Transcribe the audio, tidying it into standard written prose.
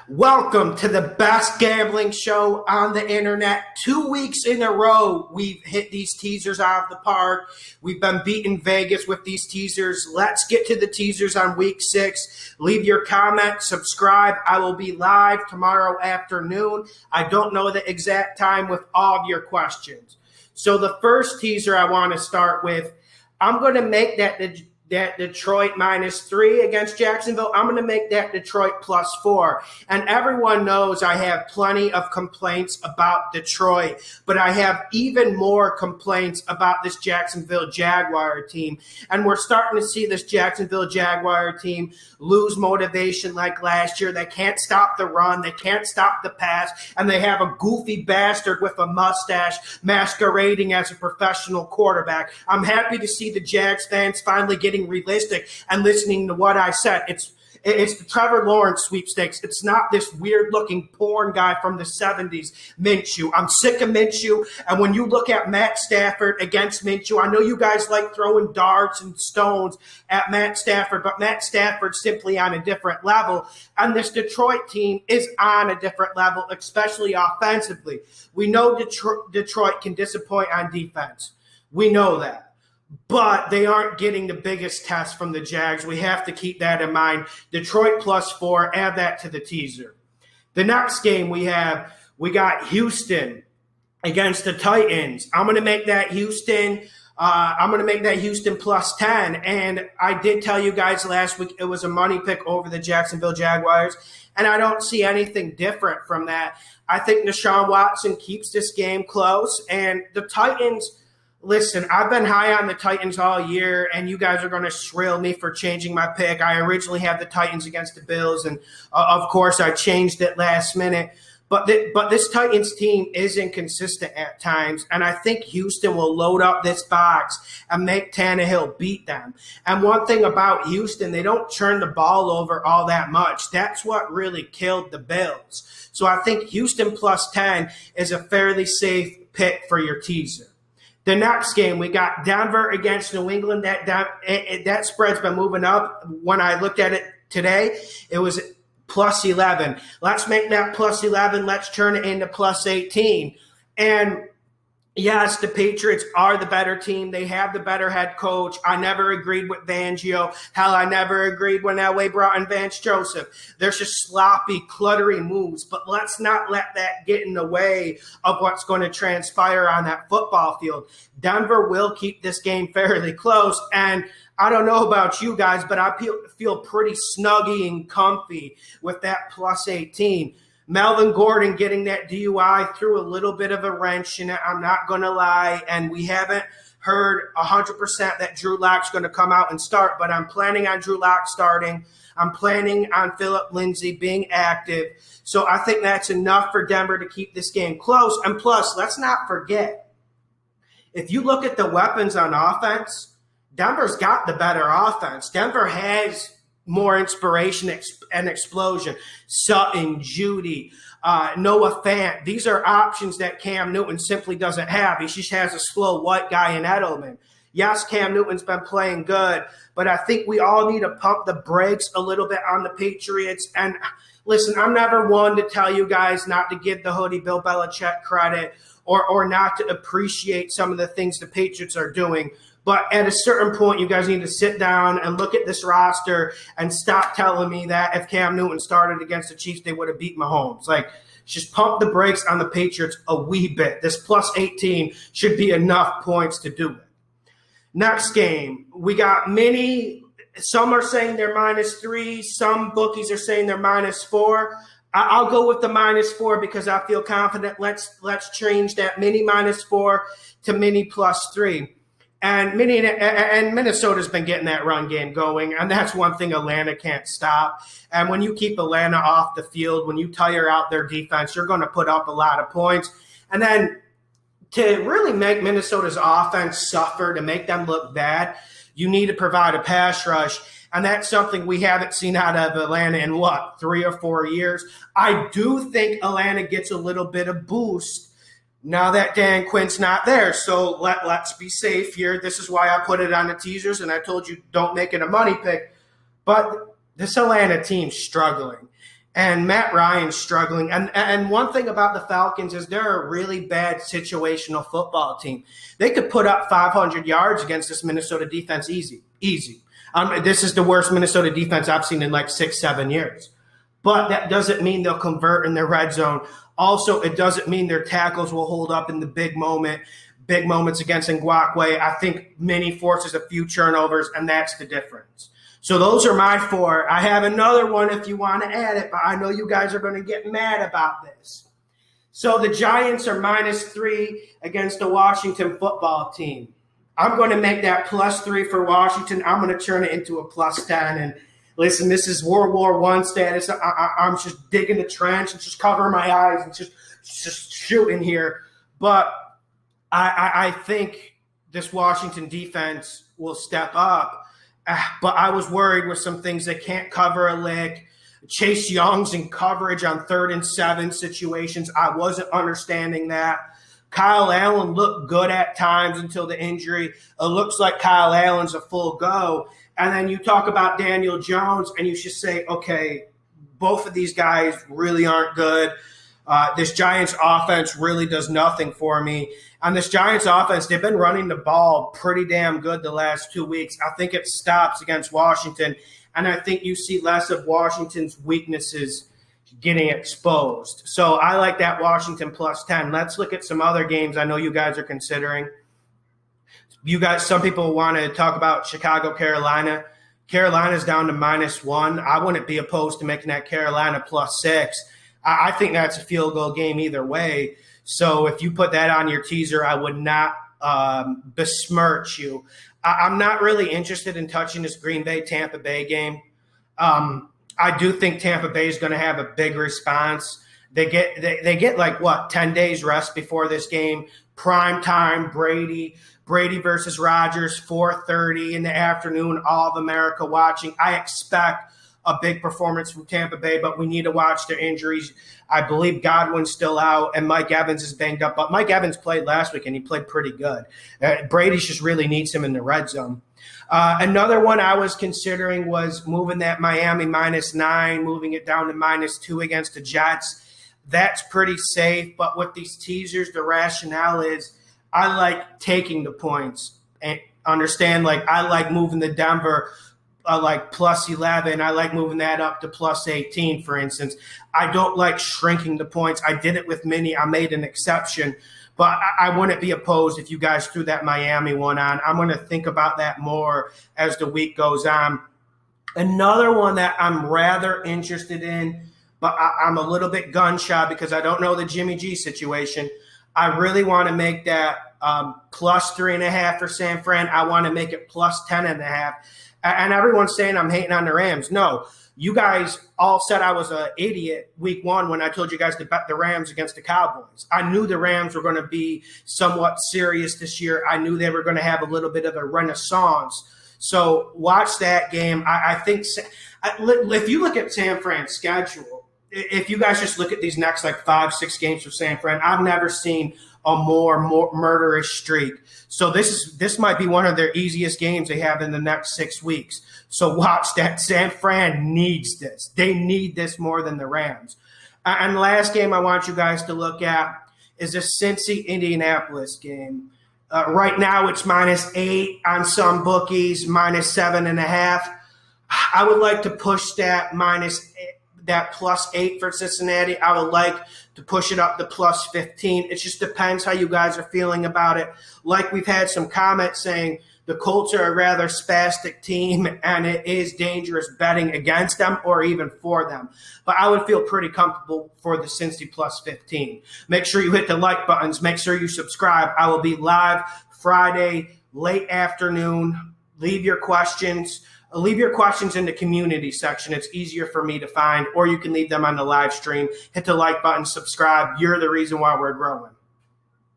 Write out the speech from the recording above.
Welcome to the best gambling show on the internet. 2 weeks in a row, we've hit these teasers out of the park. We've been beating Vegas with these teasers. Let's get to the teasers on week 6. Leave your comment, subscribe. I will be live tomorrow afternoon. I don't know the exact time with all of your questions. So the first teaser I want to start with, I'm going to make that Detroit -3 against Jacksonville. I'm going to make that Detroit +4. And everyone knows I have plenty of complaints about Detroit, but I have even more complaints about this Jacksonville Jaguar team. And we're starting to see this Jacksonville Jaguar team lose motivation like last year. They can't stop the run. They can't stop the pass. And they have a goofy bastard with a mustache masquerading as a professional quarterback. I'm happy to see the Jags fans finally getting realistic and listening to what I said. It's the Trevor Lawrence sweepstakes. It's not this weird-looking porn guy from the 70s, Minshew. I'm sick of Minshew. And when you look at Matt Stafford against Minshew, I know you guys like throwing darts and stones at Matt Stafford, but Matt Stafford's simply on a different level. And this Detroit team is on a different level, especially offensively. We know Detroit can disappoint on defense. We know that. But they aren't getting the biggest test from the Jags. We have to keep that in mind. Detroit +4, add that to the teaser. The next game we got Houston against the Titans. I'm going to make that Houston +10. And I did tell you guys last week it was a money pick over the Jacksonville Jaguars. And I don't see anything different from that. I think Deshaun Watson keeps this game close. And the Titans – listen, I've been high on the Titans all year, and you guys are going to shrill me for changing my pick. I originally had the Titans against the Bills, and of course I changed it last minute. But this Titans team is inconsistent at times, and I think Houston will load up this box and make Tannehill beat them. And one thing about Houston, they don't turn the ball over all that much. That's what really killed the Bills. So I think Houston +10 is a fairly safe pick for your teaser. The next game, we got Denver against New England. That spread's been moving up. When I looked at it today, it was +11. Let's make that +11. Let's turn it into +18. And yes, the Patriots are the better team. They have the better head coach. I never agreed with Fangio. Hell, I never agreed when Elway brought in Vance Joseph. There's just sloppy, cluttery moves. But let's not let that get in the way of what's going to transpire on that football field. Denver will keep this game fairly close. And I don't know about you guys, but I feel pretty snuggy and comfy with that +18. Melvin Gordon getting that DUI threw a little bit of a wrench in it, I'm not going to lie, and we haven't heard 100% that Drew Lock's going to come out and start, but I'm planning on Drew Lock starting. I'm planning on Phillip Lindsay being active, so I think that's enough for Denver to keep this game close. And plus, let's not forget, if you look at the weapons on offense, Denver's got the better offense. Denver has more inspiration and explosion. Sutton, Judy, Noah Fant. These are options that Cam Newton simply doesn't have. He just has a slow white guy in Edelman. Yes, Cam Newton's been playing good, but I think we all need to pump the brakes a little bit on the Patriots. And listen, I'm never one to tell you guys not to give the hoodie Bill Belichick credit or not to appreciate some of the things the Patriots are doing. But at a certain point, you guys need to sit down and look at this roster and stop telling me that if Cam Newton started against the Chiefs, they would have beat Mahomes. Like, just pump the brakes on the Patriots a wee bit. This +18 should be enough points to do it. Next game, we got mini. Some are saying they're -3. Some bookies are saying they're -4. I'll go with the -4 because I feel confident. Let's change that mini -4 to mini +3. And Minnesota's been getting that run game going, and that's one thing Atlanta can't stop. And when you keep Atlanta off the field, when you tire out their defense, you're going to put up a lot of points. And then to really make Minnesota's offense suffer, to make them look bad, you need to provide a pass rush. And that's something we haven't seen out of Atlanta in, 3 or 4 years. I do think Atlanta gets a little bit of boost now that Dan Quinn's not there. So let's be safe here. This is why I put it on the teasers, and I told you don't make it a money pick. But this Atlanta team's struggling. And Matt Ryan's struggling. And one thing about the Falcons is they're a really bad situational football team. They could put up 500 yards against this Minnesota defense easy. This is the worst Minnesota defense I've seen in like 6-7 years. But that doesn't mean they'll convert in their red zone. Also, it doesn't mean their tackles will hold up in the big moments against Ngakoue. I think Minnie forces a few turnovers, and that's the difference. So those are my 4. I have another one if you want to add it, but I know you guys are going to get mad about this. So the Giants are -3 against the Washington football team. I'm going to make that +3 for Washington. I'm going to turn it into a +10. And listen, this is World War I status. I'm just digging the trench and just covering my eyes and just shooting here. But I think this Washington defense will step up. But I was worried with some things. They can't cover a lick. Chase Young's in coverage on 3rd and 7 situations. I wasn't understanding that. Kyle Allen looked good at times until the injury. It looks like Kyle Allen's a full go. And then you talk about Daniel Jones, and you should say, okay, both of these guys really aren't good. This Giants offense really does nothing for me. On this Giants offense, they've been running the ball pretty damn good the last 2 weeks. I think it stops against Washington, and I think you see less of Washington's weaknesses getting exposed. So I like that Washington +10. Let's look at some other games I know you guys are considering. Some people want to talk about Chicago, Carolina. Carolina's down to -1. I wouldn't be opposed to making that Carolina +6. I think that's a field goal game either way. So if you put that on your teaser, I would not besmirch you. I'm not really interested in touching this Green Bay-Tampa Bay game. I do think Tampa Bay is going to have a big response. They get 10 days rest before this game. Prime time, Brady versus Rodgers, 4:30 in the afternoon, all of America watching. I expect a big performance from Tampa Bay, but we need to watch their injuries. I believe Godwin's still out and Mike Evans is banged up, but Mike Evans played last week and he played pretty good. Brady just really needs him in the red zone. Another one I was considering was moving that Miami -9, moving it down to -2 against the Jets. That's pretty safe, but with these teasers, the rationale is I like taking the points and understand, I like moving the Denver +11. I like moving that up to +18, for instance. I don't like shrinking the points. I did it with Minnie. I made an exception, but I wouldn't be opposed if you guys threw that Miami one on. I'm going to think about that more as the week goes on. Another one that I'm rather interested in, but I'm a little bit gun-shy because I don't know the Jimmy G situation. I really want to make that +3.5 for San Fran. I want to make it +10.5. And everyone's saying I'm hating on the Rams. No, you guys all said I was an idiot week 1 when I told you guys to bet the Rams against the Cowboys. I knew the Rams were going to be somewhat serious this year. I knew they were going to have a little bit of a renaissance. So watch that game. I think if you look at San Fran's schedule, if you guys just look at these next 5-6 games for San Fran, I've never seen a more murderous streak. So this might be one of their easiest games they have in the next 6 weeks. So watch that. San Fran needs this. They need this more than the Rams. And the last game I want you guys to look at is the Cincy-Indianapolis game. Right now it's -8 on some bookies, -7.5. I would like to push that +8 for Cincinnati. I would like to push it up to +15. It just depends how you guys are feeling about it. Like we've had some comments saying the Colts are a rather spastic team and it is dangerous betting against them or even for them. But I would feel pretty comfortable for the Cincy +15. Make sure you hit the like buttons. Make sure you subscribe. I will be live Friday, late afternoon. Leave your questions in the community section. It's easier for me to find, or you can leave them on the live stream. Hit the like button, subscribe. You're the reason why we're growing.